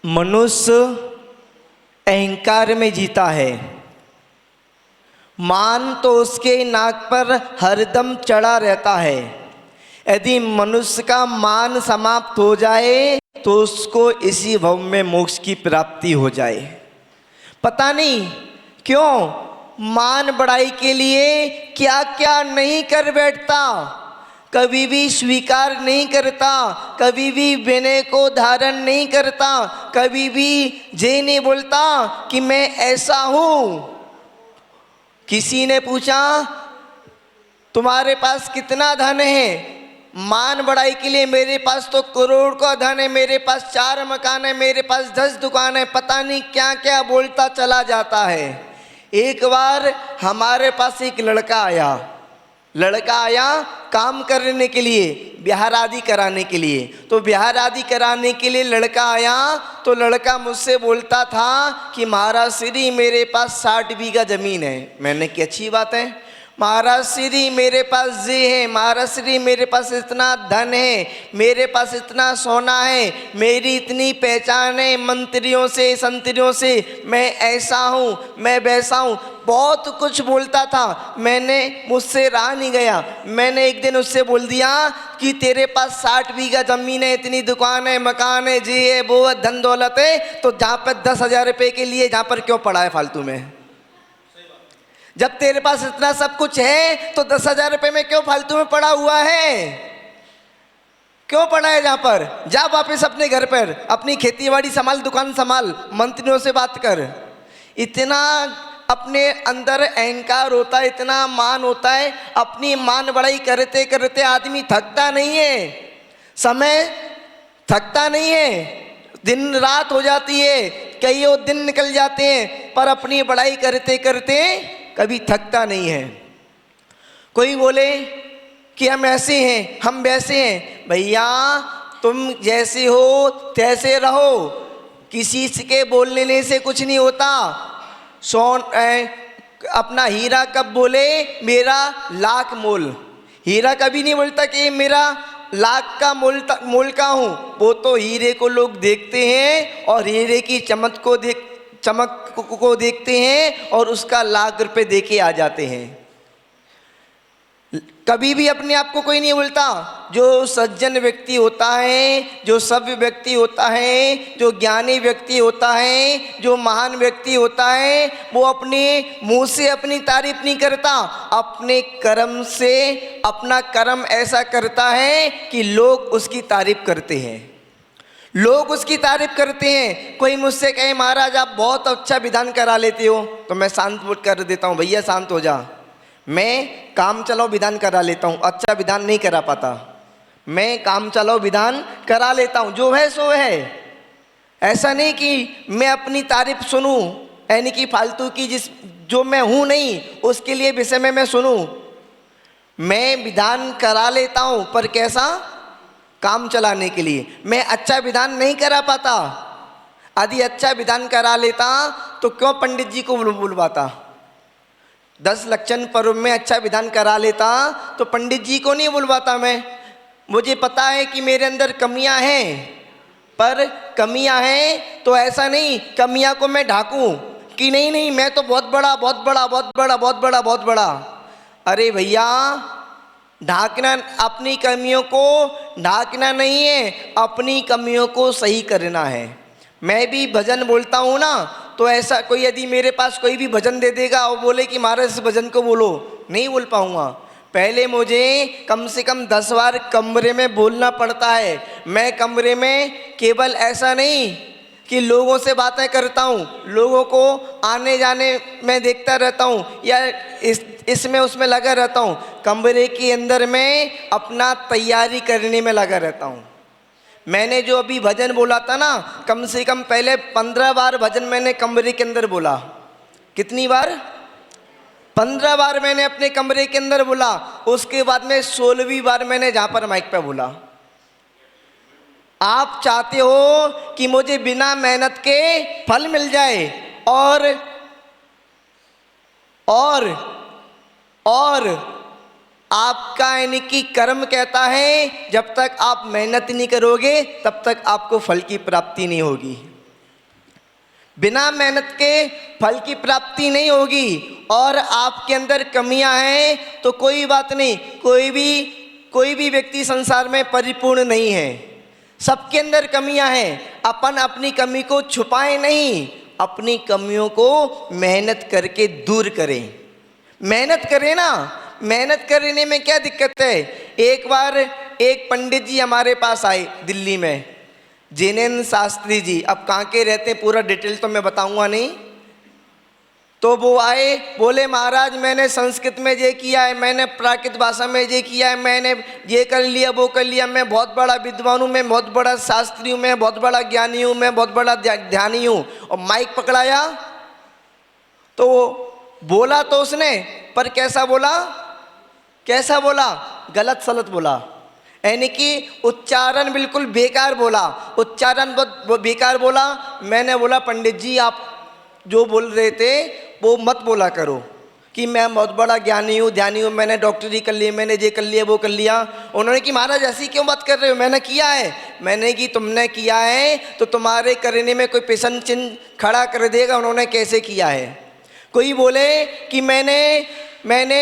मनुष्य अहंकार में जीता है। मान तो उसके नाक पर हरदम चढ़ा रहता है। यदि मनुष्य का मान समाप्त हो जाए तो उसको इसी भव में मोक्ष की प्राप्ति हो जाए। पता नहीं क्यों मान बढ़ाई के लिए क्या क्या नहीं कर बैठता, कभी भी स्वीकार नहीं करता, कभी भी विनय को धारण नहीं करता, कभी भी ये नहीं बोलता कि मैं ऐसा हूं। किसी ने पूछा तुम्हारे पास कितना धन है? मान बढ़ाई के लिए मेरे पास तो करोड़ का धन है, मेरे पास 4 मकान है, मेरे पास 10 दुकान है, पता नहीं क्या क्या बोलता चला जाता है। एक बार हमारे पास एक लड़का आया काम करने के लिए, ब्याह आदि कराने के लिए। तो ब्याह आदि कराने के लिए लड़का आया तो लड़का मुझसे बोलता था कि महाराज श्री मेरे पास 60 बीघा जमीन है। मैंने कि अच्छी बात है। महाराज श्री मेरे पास ये है, महाराज श्री मेरे पास इतना धन है, मेरे पास इतना सोना है, मेरी इतनी पहचान है मंत्रियों से संतरियों से, मैं ऐसा हूँ, मैं वैसा हूँ, बहुत कुछ बोलता था। मुझसे रहा नहीं गया। मैंने एक दिन उससे बोल दिया कि तेरे पास 60 बीघा जमीन है, इतनी दुकान है, मकान है, ये है वो है, धन दौलत है, तो जहाँ पर 10,000 रुपये के लिए जहाँ पर क्यों पड़ा है फालतू में? जब तेरे पास इतना सब कुछ है तो 10,000 रुपये में क्यों फालतू में पड़ा हुआ है? क्यों पड़ा है? जहाँ पर जा वापस अपने घर पर, अपनी खेतीबाड़ी संभाल, दुकान संभाल, मंत्रियों से बात कर। इतना अपने अंदर अहंकार होता है, इतना मान होता है। अपनी मान बढ़ाई करते करते आदमी थकता नहीं है, समय थकता नहीं है, दिन रात हो जाती है, कई दिन निकल जाते हैं, पर अपनी बढ़ाई करते करते कभी थकता नहीं है। कोई बोले कि हम ऐसे हैं, हम वैसे हैं। भैया तुम जैसे हो तैसे रहो, किसी के बोलने से कुछ नहीं होता। अपना हीरा कब बोले मेरा लाख मोल, हीरा कभी नहीं बोलता कि मेरा लाख का मोल का हूँ। वो तो हीरे को लोग देखते हैं और हीरे की चमक को देखते हैं और उसका लाख रुपए दे के आ जाते हैं। कभी भी अपने आप को कोई नहीं बोलता। जो सज्जन व्यक्ति होता है, जो सभ्य व्यक्ति होता है, जो ज्ञानी व्यक्ति होता है, जो महान व्यक्ति होता है, वो अपने मुंह से अपनी तारीफ नहीं करता, अपने कर्म से अपना कर्म ऐसा करता है कि लोग उसकी तारीफ करते हैं, लोग उसकी तारीफ करते हैं। कोई मुझसे कहे महाराज आप बहुत अच्छा विधान करा लेते हो, तो मैं शांत कर देता हूँ, भैया शांत हो जा, मैं काम चलाओ विधान करा लेता हूँ, अच्छा विधान नहीं करा पाता। मैं काम चलाओ विधान करा लेता हूँ, जो है सो है। ऐसा नहीं कि मैं अपनी तारीफ सुनूं, यानी कि फालतू की जो मैं हूँ नहीं उसके लिए विषय में मैं सुनूं। मैं विधान करा लेता हूँ, पर कैसा? काम चलाने के लिए। मैं अच्छा विधान नहीं करा पाता। यदि अच्छा विधान करा लेता तो क्यों पंडित जी को बुलवाता? 10 लक्षण पर्व में अच्छा विधान करा लेता तो पंडित जी को नहीं बुलवाता मैं। मुझे पता है कि मेरे अंदर कमियां हैं, पर कमियां हैं तो ऐसा नहीं कमियां को मैं ढाकूं कि नहीं मैं तो बहुत बड़ा बहुत बड़ा बहुत बड़ा बहुत बड़ा बहुत बड़ा। अरे भैया ढाकना, अपनी कमियों को ढाकना नहीं है, अपनी कमियों को सही करना है। मैं भी भजन बोलता हूँ ना, तो ऐसा कोई यदि मेरे पास कोई भी भजन दे देगा और बोले कि महाराज इस भजन को बोलो, नहीं बोल पाऊँगा। पहले मुझे कम से कम 10 बार कमरे में बोलना पड़ता है। मैं कमरे में केवल ऐसा नहीं कि लोगों से बातें करता हूँ, लोगों को आने जाने में देखता रहता हूँ या इसमें उसमें लगा रहता हूँ। कमरे के अंदर में अपना तैयारी करने में लगा रहता हूँ। मैंने जो अभी भजन बोला था ना, कम से कम पहले 15 बार भजन मैंने कमरे के अंदर बोला। कितनी बार? 15 बार मैंने अपने कमरे के अंदर बोला। उसके बाद में 16वीं बार मैंने जहाँ पर माइक पे बोला। आप चाहते हो कि मुझे बिना मेहनत के फल मिल जाए और आपका यानी कि कर्म कहता है जब तक आप मेहनत नहीं करोगे तब तक आपको फल की प्राप्ति नहीं होगी। बिना मेहनत के फल की प्राप्ति नहीं होगी। और आपके अंदर कमियां हैं तो कोई बात नहीं, कोई भी व्यक्ति संसार में परिपूर्ण नहीं है, सबके अंदर कमियां हैं। अपन अपनी कमी को छुपाएं नहीं, अपनी कमियों को मेहनत करके दूर करें। मेहनत करें ना, मेहनत करने में क्या दिक्कत है। एक बार एक पंडित जी हमारे पास आए दिल्ली में, जिनेन्द्र शास्त्री जी। अब कहाँ के रहते हैं पूरा डिटेल तो मैं बताऊंगा नहीं। तो वो आए, बोले महाराज मैंने संस्कृत में ये किया है, मैंने प्राकृत भाषा में ये किया है, मैंने ये कर लिया वो कर लिया, मैं बहुत बड़ा विद्वान हूँ, मैं बहुत बड़ा शास्त्री हूँ, मैं बहुत बड़ा ज्ञानी हूँ, मैं बहुत बड़ा ध्यानी हूँ। और माइक पकड़ाया तो बोला तो उसने, पर कैसा बोला, कैसा बोला, गलत सलत बोला, यानी कि उच्चारण बिल्कुल बेकार बोला, उच्चारण बहुत बेकार बोला। मैंने बोला पंडित जी आप जो बोल रहे थे वो मत बोला करो कि मैं बहुत बड़ा ज्ञानी हूँ, ध्यानी हूँ, मैंने डॉक्टरी कर ली, मैंने ये कर लिया वो कर लिया। उन्होंने कि महाराज ऐसी क्यों बात कर रहे हो, मैंने किया है। मैंने कि तुमने किया है तो तुम्हारे करने में कोई प्रश्न चिन्ह खड़ा कर देगा, उन्होंने कैसे किया है। कोई बोले कि मैंने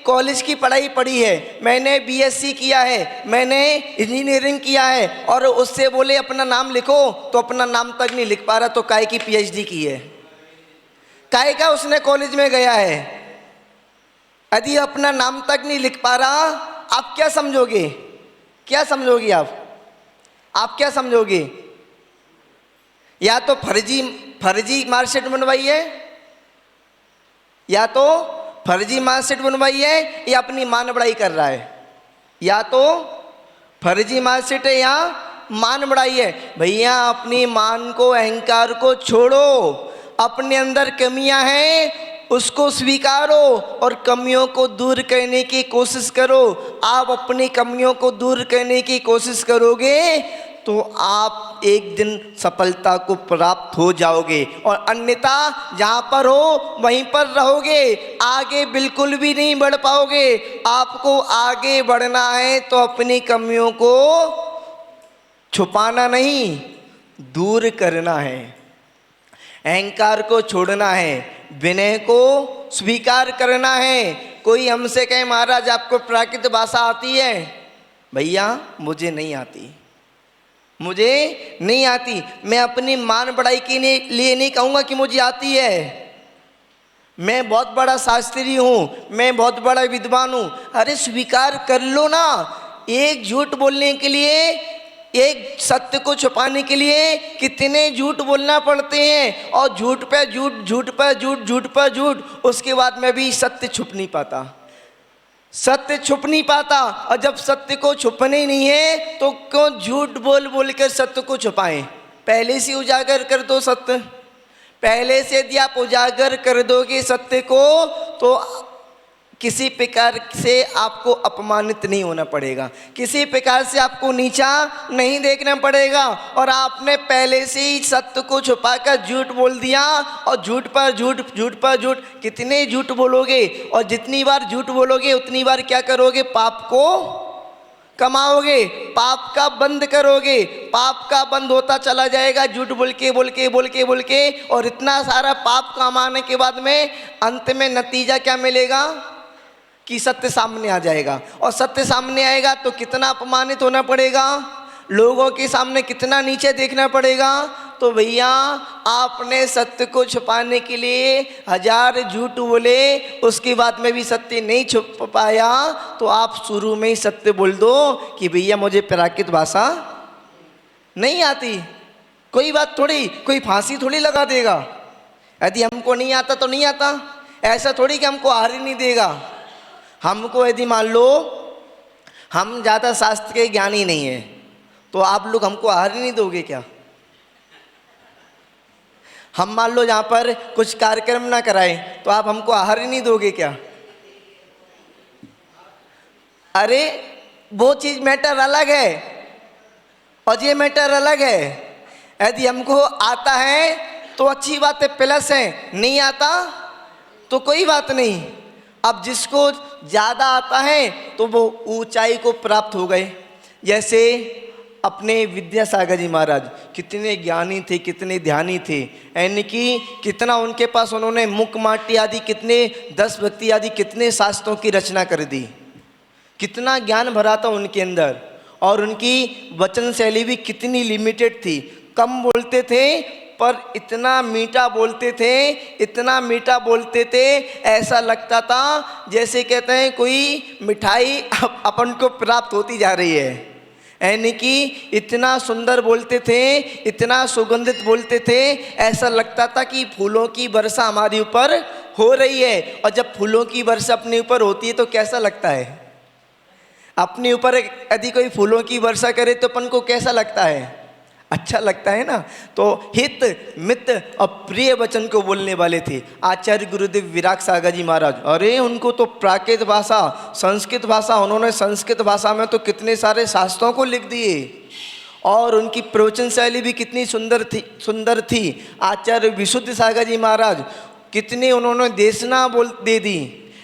कॉलेज की पढ़ाई पढ़ी है, मैंने बीएससी किया है, मैंने इंजीनियरिंग किया है, और उससे बोले अपना नाम लिखो तो अपना नाम तक नहीं लिख पा रहा, तो काय की पीएचडी की है, काय का उसने कॉलेज में गया है। यदि अपना नाम तक नहीं लिख पा रहा, आप क्या समझोगे, क्या समझोगे आप क्या समझोगे। या तो फर्जी मार्कशीट बनवाई है, या तो फर्जी मार्कशीट बनवाई है, या अपनी मान बढ़ाई कर रहा है। या तो फर्जी मार्कशीट है या मान बढ़ाई है। भैया अपनी मान को, अहंकार को छोड़ो, अपने अंदर कमियां हैं उसको स्वीकारो और कमियों को दूर करने की कोशिश करो। आप अपनी कमियों को दूर करने की कोशिश करोगे तो आप एक दिन सफलता को प्राप्त हो जाओगे, और अन्यथा जहाँ पर हो वहीं पर रहोगे, आगे बिल्कुल भी नहीं बढ़ पाओगे। आपको आगे बढ़ना है तो अपनी कमियों को छुपाना नहीं, दूर करना है, अहंकार को छोड़ना है, विनय को स्वीकार करना है। कोई हमसे कहे महाराज आपको प्राकृत भाषा आती है, भैया मुझे नहीं आती, मुझे नहीं आती। मैं अपनी मान बढ़ाई के लिए नहीं कहूँगा कि मुझे आती है, मैं बहुत बड़ा शास्त्री हूँ, मैं बहुत बड़ा विद्वान हूँ। अरे स्वीकार कर लो ना। एक झूठ बोलने के लिए, एक सत्य को छुपाने के लिए कितने झूठ बोलना पड़ते हैं, और झूठ पे झूठ, झूठ पे झूठ, झूठ पे झूठ, उसके बाद में भी सत्य छुप नहीं पाता, सत्य छुप नहीं पाता। और जब सत्य को छुपने ही नहीं है तो क्यों झूठ बोल बोल कर सत्य को छुपाएं। पहले से उजागर कर दो सत्य, पहले से यदि आप उजागर कर दोगे सत्य को तो किसी प्रकार से आपको अपमानित नहीं होना पड़ेगा, किसी प्रकार से आपको नीचा नहीं देखना पड़ेगा। और आपने पहले से ही सत्य को छुपाकर झूठ बोल दिया, और झूठ पर झूठ, झूठ पर झूठ, कितने झूठ बोलोगे, और जितनी बार झूठ बोलोगे उतनी बार क्या करोगे, पाप को कमाओगे, पाप का बंद करोगे, पाप का बंद होता चला जाएगा झूठ बोल के बोल के बोल के बोल के। और इतना सारा पाप कमाने के बाद में अंत में नतीजा क्या मिलेगा कि सत्य सामने आ जाएगा, और सत्य सामने आएगा तो कितना अपमानित होना पड़ेगा, लोगों के सामने कितना नीचे देखना पड़ेगा। तो भैया आपने सत्य को छुपाने के लिए हजार झूठ बोले, उसके बाद में भी सत्य नहीं छुप पाया, तो आप शुरू में ही सत्य बोल दो कि भैया मुझे प्राकृत भाषा नहीं आती। कोई बात थोड़ी, कोई फांसी थोड़ी लगा देगा, यदि हमको नहीं आता तो नहीं आता, ऐसा थोड़ी कि हमको हार ही नहीं देगा। हमको यदि मान लो हम ज़्यादा शास्त्र के ज्ञानी नहीं हैं तो आप लोग हमको हार ही नहीं दोगे क्या। हम मान लो जहाँ पर कुछ कार्यक्रम ना कराएं तो आप हमको हार ही नहीं दोगे क्या। अरे वो चीज़ मैटर अलग है और ये मैटर अलग है। यदि हमको आता है तो अच्छी बात है, प्लस है, नहीं आता तो कोई बात नहीं। अब जिसको ज़्यादा आता है तो वो ऊंचाई को प्राप्त हो गए। जैसे अपने विद्यासागर जी महाराज कितने ज्ञानी थे, कितने ध्यानी थे, यानी कि कितना उनके पास उन्होंने मुक्माटी आदि कितने 10 भक्ति आदि कितने शास्त्रों की रचना कर दी, कितना ज्ञान भरा था उनके अंदर। और उनकी वचन शैली भी कितनी लिमिटेड थी, कम बोलते थे पर इतना मीठा बोलते थे, इतना मीठा बोलते थे, ऐसा लगता था जैसे कहते हैं कोई मिठाई अपन को प्राप्त होती जा रही है, यानी कि इतना सुंदर बोलते थे, इतना सुगंधित बोलते थे, ऐसा लगता था कि फूलों की वर्षा हमारे ऊपर हो रही है। और जब फूलों की वर्षा अपने ऊपर होती है तो कैसा लगता है? अपने ऊपर यदि कोई फूलों की वर्षा करे तो अपन को कैसा लगता है? अच्छा लगता है ना। तो हित मित्र और प्रिय वचन को बोलने वाले थे आचार्य गुरुदेव विराग सागर जी महाराज। अरे उनको तो प्राकृत भाषा, संस्कृत भाषा, उन्होंने संस्कृत भाषा में तो कितने सारे शास्त्रों को लिख दिए और उनकी प्रवचन शैली भी कितनी सुंदर थी। आचार्य विशुद्ध सागर जी महाराज कितने उन्होंने देशना दे दी,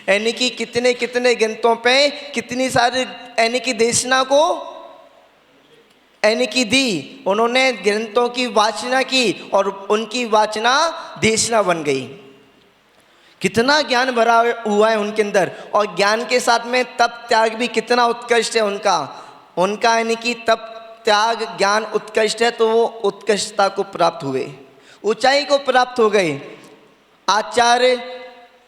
यानी कि कितने कितने ग्रंथों पे कितनी सारी यानी कि देशना को यानी कि दी, उन्होंने ग्रंथों की वाचना की और उनकी वाचना देशना बन गई। कितना ज्ञान भरा हुआ है उनके अंदर, और ज्ञान के साथ में तप त्याग भी कितना उत्कृष्ट है उनका यानी कि तप त्याग ज्ञान उत्कृष्ट है, तो वो उत्कृष्टता को प्राप्त हुए, ऊंचाई को प्राप्त हो गए। आचार्य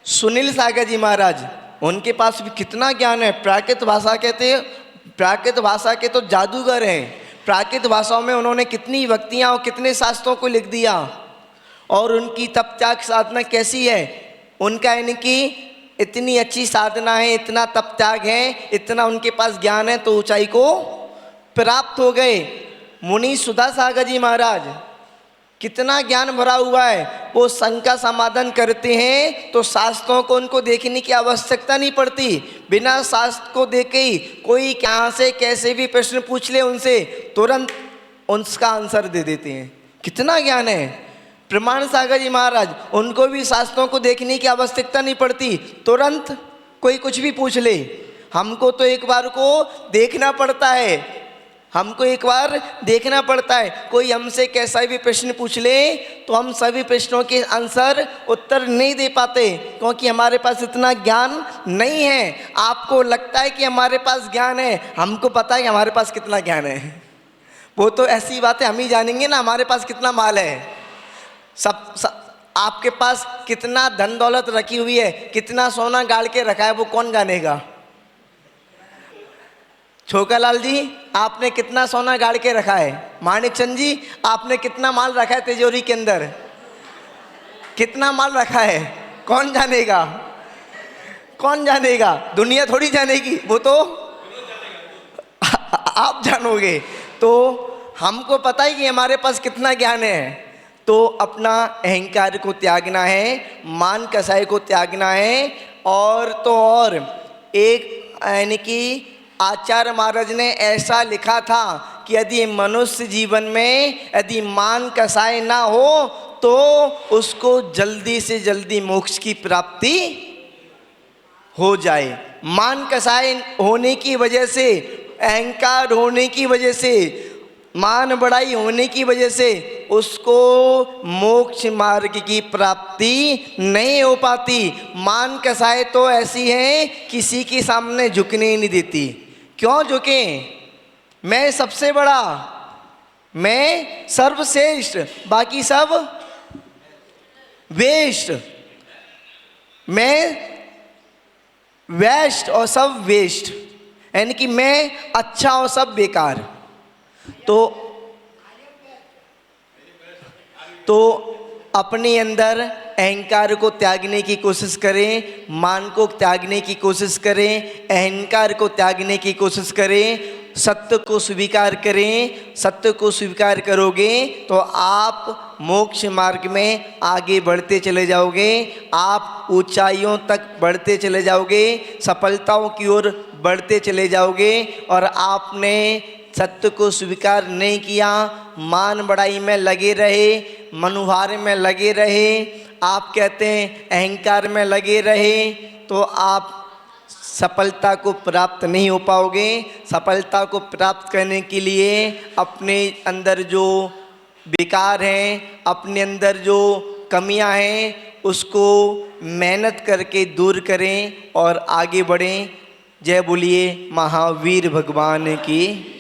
सुनील सागर जी महाराज, उनके पास भी कितना ज्ञान है। प्राकृत भाषा कहते हैं, प्राकृत भाषा के तो जादूगर हैं। प्राकृत भाषाओं में उन्होंने कितनी भक्तियाँ और कितने शास्त्रों को लिख दिया। और उनकी तप त्याग साधना कैसी है, उनका यानी कि इतनी अच्छी साधना है, इतना तप त्याग है, इतना उनके पास ज्ञान है, तो ऊंचाई को प्राप्त हो गए। मुनि सुधा सागर जी महाराज कितना ज्ञान भरा हुआ है, वो शंका समाधान करते हैं तो शास्त्रों को उनको देखने की आवश्यकता नहीं पड़ती। बिना शास्त्र को देखे ही कोई कहाँ से कैसे भी प्रश्न पूछ ले उनसे, तुरंत उसका आंसर दे देते हैं। कितना ज्ञान है। प्रमाण सागर जी महाराज, उनको भी शास्त्रों को देखने की आवश्यकता नहीं पड़ती, तुरंत कोई कुछ भी पूछ ले। हमको तो एक बार को देखना पड़ता है, हमको एक बार देखना पड़ता है। कोई हमसे कैसा भी प्रश्न पूछ ले तो हम सभी प्रश्नों के आंसर उत्तर नहीं दे पाते, क्योंकि हमारे पास इतना ज्ञान नहीं है। आपको लगता है कि हमारे पास ज्ञान है, हमको पता है कि हमारे पास कितना ज्ञान है। वो तो ऐसी बातें हम ही जानेंगे ना, हमारे पास कितना माल है। सब आपके पास कितना धन दौलत रखी हुई है, कितना सोना गाड़ के रखा है, वो कौन जानेगा? छोकालाल जी, आपने कितना सोना गाड़ के रखा है? मानिक चंद जी, आपने कितना माल रखा है तिजोरी के अंदर? कितना माल रखा है? कौन जानेगा? कौन जानेगा? दुनिया थोड़ी जानेगी, वो तो आप जानोगे। तो हमको पता है कि हमारे पास कितना ज्ञान है। तो अपना अहंकार को त्यागना है, मान कसाई को त्यागना है। और तो और एक यानी कि आचार्य महाराज ने ऐसा लिखा था कि यदि मनुष्य जीवन में यदि मान कसाई ना हो तो उसको जल्दी से जल्दी मोक्ष की प्राप्ति हो जाए। मान कसाई होने की वजह से, अहंकार होने की वजह से, मान बढ़ाई होने की वजह से उसको मोक्ष मार्ग की प्राप्ति नहीं हो पाती। मान कसाई तो ऐसी है किसी के सामने झुकने ही नहीं देती। क्यों झुके? मैं सबसे बड़ा, मैं सर्वश्रेष्ठ, बाकी सब वेस्ट, मैं वेस्ट और सब वेस्ट, यानी कि मैं अच्छा और सब बेकार। तो अपने अंदर अहंकार को त्यागने की कोशिश करें, मान को त्यागने की कोशिश करें, अहंकार को त्यागने की कोशिश करें, सत्य को स्वीकार करें। सत्य को स्वीकार करोगे तो आप मोक्ष मार्ग में आगे बढ़ते चले जाओगे, आप ऊंचाइयों तक बढ़ते चले जाओगे, सफलताओं की ओर बढ़ते चले जाओगे। और आपने सत्य को स्वीकार नहीं किया, मान बढ़ाई में लगे रहे, मनुहार में लगे रहे, आप कहते हैं अहंकार में लगे रहे, तो आप सफलता को प्राप्त नहीं हो पाओगे। सफलता को प्राप्त करने के लिए अपने अंदर जो विकार हैं, अपने अंदर जो कमियां हैं, उसको मेहनत करके दूर करें और आगे बढ़ें। जय बोलिए महावीर भगवान की।